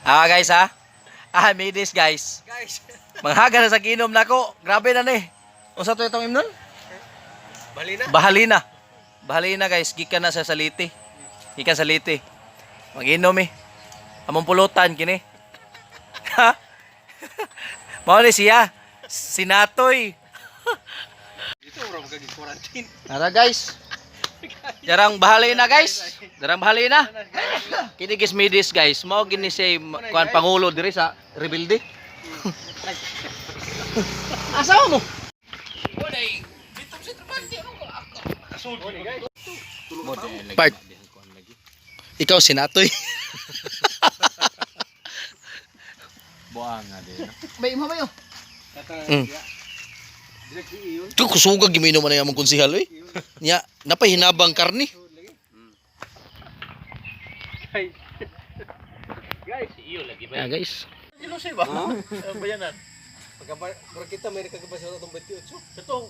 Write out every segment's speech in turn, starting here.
Guys ha. Midis guys. Guys, Manghaga na sa ginom nako. Grabe na ni. Unsa to itong imnon? bali na. Bahalina. Bahalina guys, gikan na sa saliti. Gikan sa saliti. Mag-inom eh. Among pulutan kini. Ha? Mao ni siya. Sinatoy. Dito ora magiging quarantine. Tara guys. Jarang bahalina guys. Jarang bahalina. Kini guys midis guys. Mao gini siya kuan pangulo diri sa rebelde. Asawa mo? Part. Ikaw sinatoy. Buang nga din. Bay mo bayo. Mm. Direct iyon. Ito kusugag giminom man ang konsehal oy. Nya napay hinabang karni. Guys. Guys, iyo lagi ba? Guys. Ilusay ba? Bayanan. Pagka kita may kakabasa sa itong 28. Katong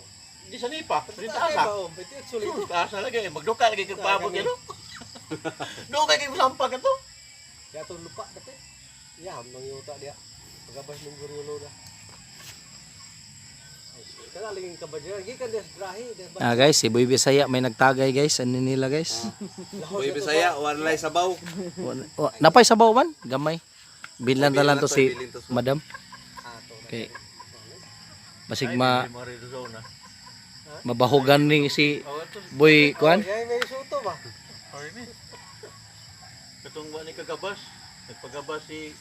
di sa nipa, Kita asa. ba? 28 ulit. Asa lagi, magduka lagi kag pabot yan. Do kay kay sampa ka to. Ya to lupa dapit. Ya hamnang yuta dia. Pagkabas mong guryolo da. Kaya laging kabadya. Gikan dia sa grahe. Guys, si Boy Bisaya may nagtagay guys. Ano nila guys? Boy Bisaya, walay sabaw. Napay sabaw man? Gamay. Bilan na lang to si Madam. Okay. Basig mabahugan ni si Boy kuan. Ay may suto ba? Ay ni. Katong ba ni kagabas? Nagpagabas si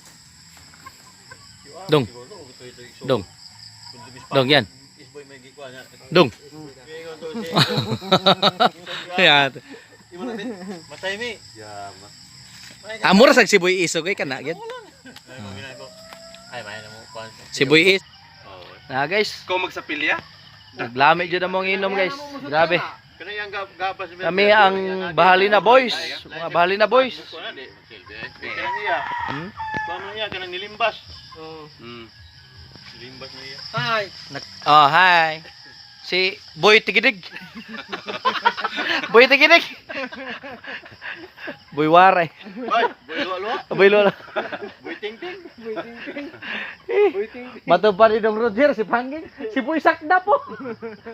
Dong. Dong. Dong yan. Isboy may gikuan niya. Dong. Ya. Imo na din. Matay mi. Yama. Amor sa si Boy Iso kay kana gyud. Ay mo ginako. Ay may namo kuan. Si Boy Is. Oh. Guys, Ikaw magsapilya? naglami jud among inom guys. Grabe. Kana yang gabas Kami ang Bahalina Boys. Mga Bahalina Boys. Kana niya. Kuan niya kanang nilimbas. Nilimbas na iya. Hi. Hi. Si Boy Tigidig. Boy Tigidig. Boy Waray. Boy, lo. Boy Lola. Boy ting ting. Matupad ni Dong Roger, si Pangging. Si Boy Sakdap po.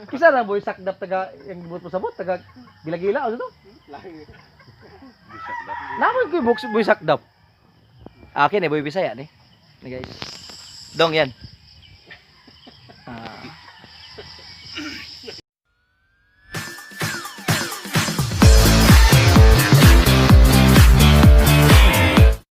Kisa lang Boy Sakdap taga yang gibut mo sabot taga gila-gila ano to? Naman ko Boy Sakdap. Akin eh Boy Bisaya ni. Guys. Dong yan.